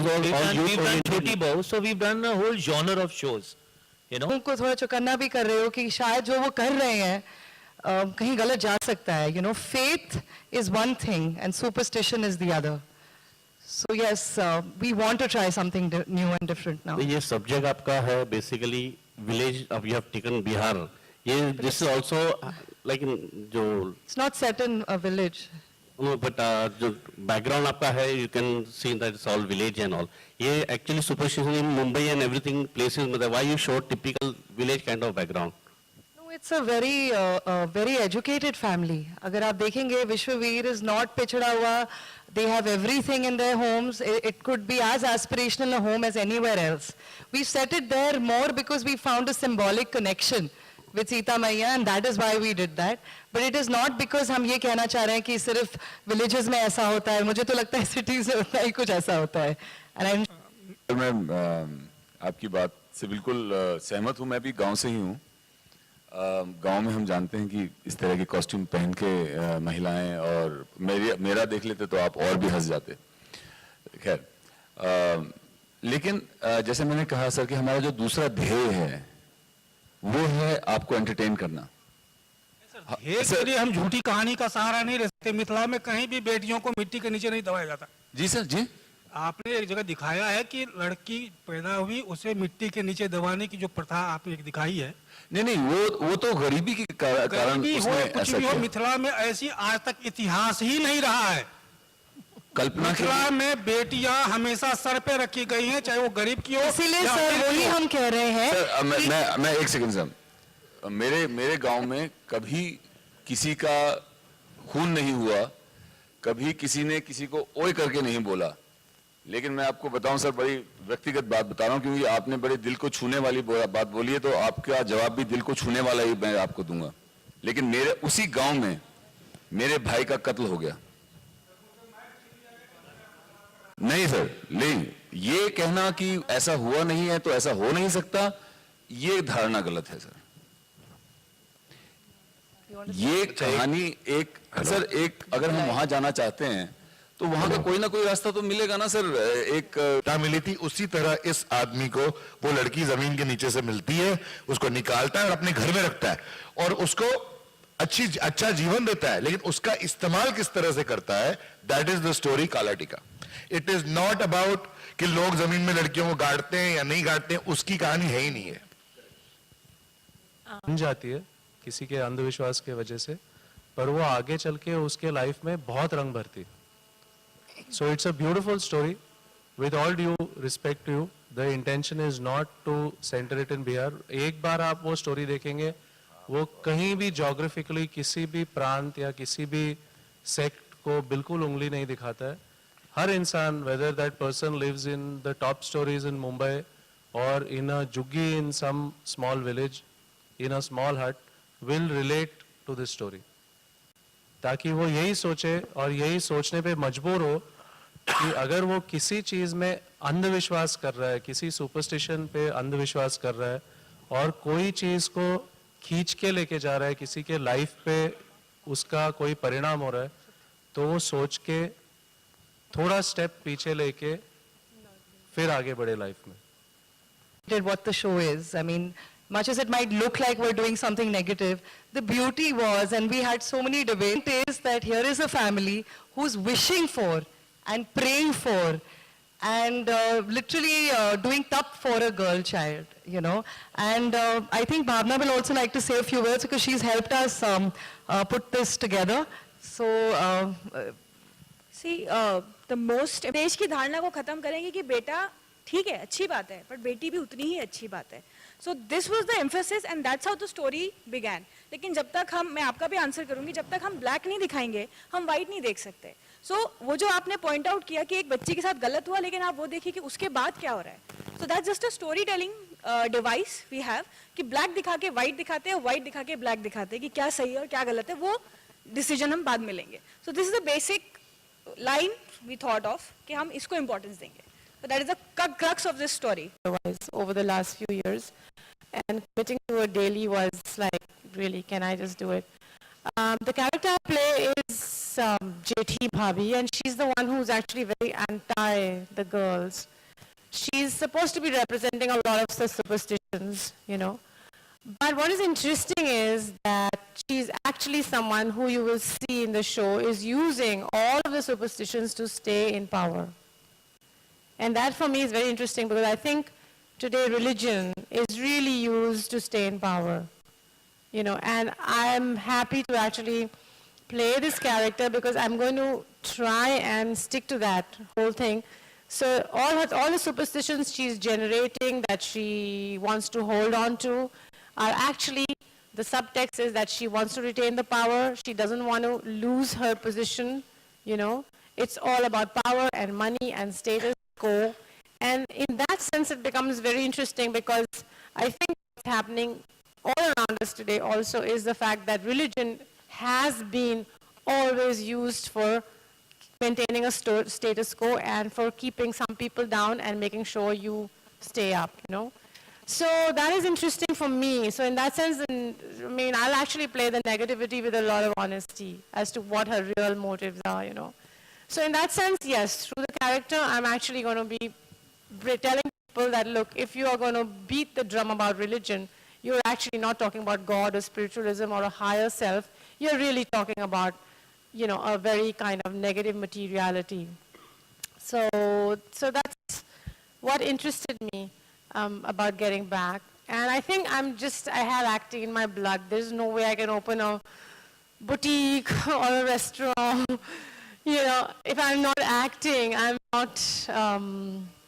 was all youth we've done oriented. Choti Bahu, so we've done a whole genre of shows, you know. उनको थोड़ा चौकन्ना भी कर रहे हो कि शायद जो वो कर रहे हैं कहीं गलत जा सकता है. You know, faith is one thing and superstition is the other. So yes, we want to try something new and different now. ये सब्जेक्ट आपका है बेसिकली विलेज. अब यू हैव टेकन बिहार. ये दिस इज आल्सो लाइक जो It's not set in a village. No but जो background आपका है you can see that it's all village and all. ये actually superstition in Mumbai and everything places मतलब why you show typical village kind of background. No, it's a very educated family. अगर आप देखेंगे Vishwavir is not पिछड़ा हुआ. They have everything in their homes. It could be as aspirational a home as anywhere else. We set it there more because we found a symbolic connection with Sita Maiya and that is why we did that. But it is not because हम ये कहना चाह रहे हैं कि सिर्फ villages में ऐसा होता है. मुझे तो लगता है cities में उतना ही कुछ ऐसा होता है. And मैं आपकी बात से बिल्कुल सहमत हूँ. मैं भी गांव से ही हूँ. गांव में हम जानते हैं कि इस तरह के कॉस्ट्यूम पहन के महिलाएं और मेरा देख लेते तो आप और भी हंस जाते. खैर लेकिन जैसे मैंने कहा सर कि हमारा जो दूसरा ध्येय है वो है आपको एंटरटेन करना. के लिए हम झूठी कहानी का सहारा नहीं रह सकते. मिथिला में कहीं भी बेटियों को मिट्टी के नीचे नहीं दबाया जाता. जी सर जी. आपने एक जगह दिखाया है कि लड़की पैदा हुई उसे मिट्टी के नीचे दबाने की जो प्रथा आपने एक दिखाई है. नहीं वो तो गरीबी के कारण उसने कुछ ऐसा भी हो, किया. मिथिला में ऐसी आज तक इतिहास ही नहीं रहा है. कल्पना मिथिला में बेटियां हमेशा सर पे रखी गई हैं, चाहे वो गरीब की हो. इसीलिए सर वही हम कह रहे हैं. सर मैं एक सेकंड सर. मेरे गांव में कभी किसी का खून नहीं हुआ. कभी किसी ने किसी को ओए करके नहीं बोला. लेकिन मैं आपको बताऊं सर, बड़ी व्यक्तिगत बात बता रहा हूं क्योंकि आपने बड़े दिल को छूने वाली बात बोली है तो आपका जवाब भी दिल को छूने वाला ही मैं आपको दूंगा. लेकिन मेरे उसी गांव में मेरे भाई का कत्ल हो गया. नहीं सर, नहीं, ये कहना कि ऐसा हुआ नहीं है तो ऐसा हो नहीं सकता, ये धारणा गलत है सर. ये कहानी एक सर एक अगर हम वहां जाना चाहते हैं तो वहां का कोई ना कोई रास्ता तो मिलेगा ना सर. एक मिली थी उसी तरह इस आदमी को वो लड़की जमीन के नीचे से मिलती है, उसको निकालता है और अपने घर में रखता है और उसको अच्छा जीवन देता है. लेकिन उसका इस्तेमाल किस तरह से करता है, दैट इज द स्टोरी काला टीका. इट इज नॉट अबाउट कि लोग जमीन में लड़कियों को गाड़ते हैं या नहीं गाड़ते हैं, उसकी कहानी है ही नहीं है. बन जाती है किसी के अंधविश्वास के वजह से, पर वो आगे चल के उसके लाइफ में बहुत रंग भरती है. So it's a beautiful story. With all due respect to you, the intention is not to center it in Bihar. एक बार आप वो story देखेंगे, वो कहीं भी geographically किसी भी प्रांत या किसी भी sect को बिल्कुल उंगली नहीं दिखाता है. हर इंसान, whether that person lives in the top stories in Mumbai or in a juggi in some small village, in a small hut, will relate to this story. ताकि वो यही सोचे और यही सोचने पे मजबूर हो कि अगर वो किसी चीज में अंधविश्वास कर रहा है, किसी सुपरस्टिशन पे अंधविश्वास कर रहा है और कोई चीज को खींच के लेके जा रहा है, किसी के लाइफ पे उसका कोई परिणाम हो रहा है, तो वो सोच के थोड़ा स्टेप पीछे लेके फिर आगे बढ़े लाइफ में. What the show is. I mean, much as it might look like we're doing something negative, the beauty was, and we had so many debates, is that here is a family who's wishing for and praying for and literally doing tap for a girl child, you know. And I think Bhavna will also like to say a few words because she's helped us put this together. So, see, the most देश की धारणा को खत्म करेंगे कि बेटा ठीक है, अच्छी बात है, पर बेटी भी उतनी ही अच्छी बात है. So this was the emphasis and that's how the story began. लेकिन जब तक मैं आपका भी आंसर करूंगी, जब तक हम ब्लैक नहीं दिखाएंगे, हम व्हाइट नहीं देख सकते. So वो जो आपने पॉइंट आउट किया कि एक बच्ची के साथ गलत हुआ, लेकिन आप वो देखिए कि उसके बाद क्या हो रहा है. So that's just a story telling device we have कि ब्लैक दिखा के व्हाइट दिखाते हैं, व्हाइट दिखा के ब्लैक दिखाते हैं कि क्या सही है और क्या गलत है, वो डिसीजन हम बाद में लेंगे. So this is the basic line we thought of कि हम इसको importance देंगे. So that is the crux of this story. Over the last few years, and committing to it daily was like, really, can I just do it? The character I play is Jethi Bhabhi, and she's the one who's actually very anti the girls. She's supposed to be representing a lot of the superstitions, you know. But what is interesting is that she's actually someone who you will see in the show is using all of the superstitions to stay in power. And that for me is very interesting because I think today religion is really used to stay in power. You know, and I'm happy to actually play this character because I'm going to try and stick to that whole thing. So all the superstitions she's generating that she wants to hold on to are actually, the subtext is that she wants to retain the power. She doesn't want to lose her position, you know. It's all about power and money and status quo. And in that sense, it becomes very interesting because I think what's happening all around us today also is the fact that religion has been always used for maintaining a status quo and for keeping some people down and making sure you stay up, you know. So that is interesting for me. So in that sense, I mean, I'll actually play the negativity with a lot of honesty as to what her real motives are, you know. So in that sense, yes, through the character, I'm actually going to be telling people that, look, if you are going to beat the drum about religion, you're actually not talking about God or spiritualism or a higher self. You're really talking about, you know, a very kind of negative materiality. So that's what interested me about getting back. And I think I have acting in my blood. There's no way I can open a boutique or a restaurant. You know, if I'm not acting, I'm not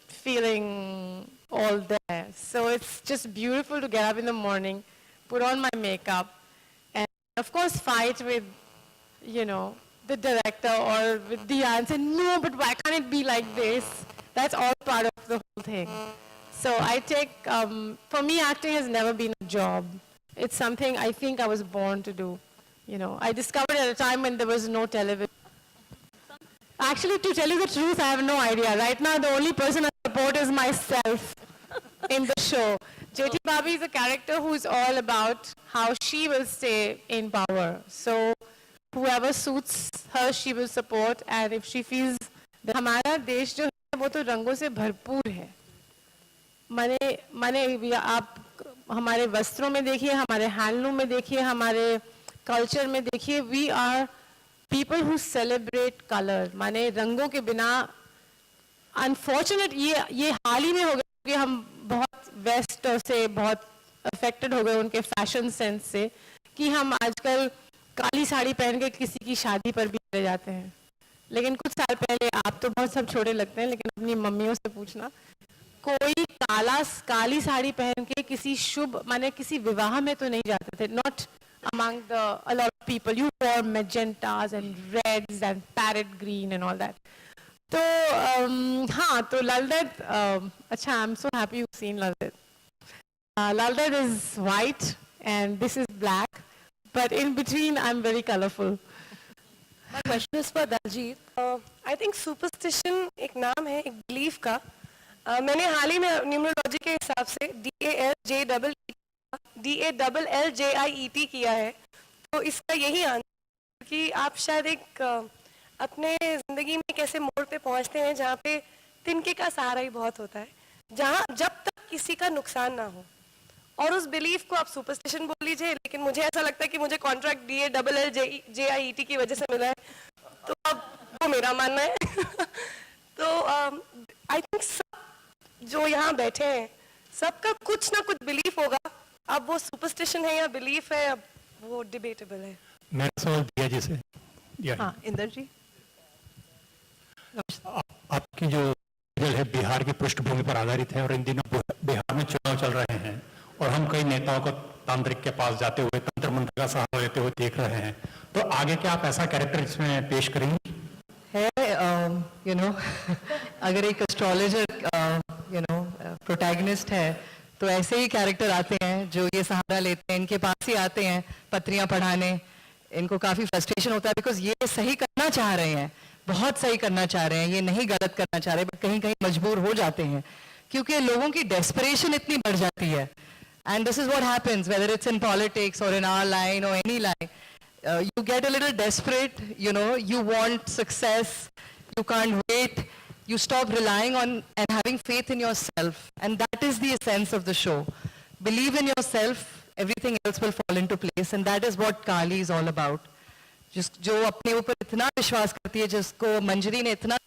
feeling all there. So it's just beautiful to get up in the morning, put on my makeup, and of course fight with, you know, the director or with Diya and say, no, but why can't it be like this? That's all part of the whole thing. So I take, for me, acting has never been a job. It's something I think I was born to do. You know, I discovered at a time when there was no television. Actually, to tell you the truth, I have no idea. Right now, the only person I support is myself in the show. Jethi Bhabhi is a character who is all about how she will stay in power. So whoever suits her, she will support. And if she feels that हमारा देश जो है वो तो रंगों से भरपूर है. माने आप हमारे वस्त्रों में देखिए, हमारे हैंडलूम में देखिए, हमारे कल्चर में देखिए, we are people who celebrate color. माने रंगों के बिना अनफॉर्चुनेट ये हाल ही में हो गया कि हम बहुत वेस्ट से बहुत अफेक्टेड हो गए उनके फैशन सेंस से कि हम आजकल काली साड़ी पहन के किसी की शादी पर भी चले जाते हैं. लेकिन कुछ साल पहले, आप तो बहुत सब छोटे लगते हैं, लेकिन अपनी मम्मियों से पूछना, कोई काली साड़ी पहन के किसी शुभ माने किसी विवाह में तो नहीं जाते थे. Not among a lot of people. You wore magentas and reds and parrot green and all that. So, हाँ, तो Lal Ded, अच्छा, I'm so happy you've seen Lal Ded. Lal Ded is white and this is black, but in between I'm very colorful. My question is for Daljit. I think superstition एक नाम है, एक belief का. मैंने हाल ही में numerology के हिसाब से DALLJIET किया है. तो इसका यही आंसर कि आप शायद एक अपने जिंदगी में एक ऐसे मोड़ पे पहुंचते हैं जहाँ पे तिनके का सहारा ही बहुत होता है, जहाँ जब तक किसी का नुकसान ना हो. और उस बिलीफ को आप सुपरस्टिशन बोल लीजिए, लेकिन मुझे ऐसा लगता है कि मुझे कॉन्ट्रैक्ट DALLJIET की वजह से मिला है, तो अब वो मेरा मानना है. तो आई थिंक सब जो यहाँ बैठे हैं सबका कुछ ना कुछ बिलीफ होगा. अब वो सुपरस्टिशन है या बिलीफ है, अब वो डिबेटेबल है. मेरा सवाल दिया जी से. हाँ, इंदर जी. आपकी जो सीरियल है बिहार की पृष्ठभूमि पर आधारित है और इन दिनों बिहार में चुनाव चल रहे हैं और हम कई नेताओं को तांत्रिक के पास जाते हुए तंत्र मंत्र का सहारा लेते हुए देख रहे हैं. तो आगे क्या आप ऐसा कैरेक्टर इसमें पेश करेंगे? है यू नो अगर एक एस्ट्रोलॉजर यू नो प्रोटैगनिस्ट है तो ऐसे ही कैरेक्टर आते हैं जो ये सहारा लेते हैं, इनके पास ही आते हैं पत्रियां पढ़ाने. इनको काफ़ी फ्रस्ट्रेशन होता है बिकॉज ये सही करना चाह रहे हैं, बहुत सही करना चाह रहे हैं, ये नहीं गलत करना चाह रहे, बट कहीं कहीं मजबूर हो जाते हैं क्योंकि लोगों की डेस्परेशन इतनी बढ़ जाती है. And this is what happens whether it's in politics और इन आवर लाइन और any line. you get a little desperate, you know, you want success, you can't wait, you stop relying on and having faith in yourself. And that is the essence of the show. Believe in yourself, everything else will fall into place, and that is what Kali is all about. जो अपने ऊपर इतना विश्वास करती है, जिसको मंजरी ने इतना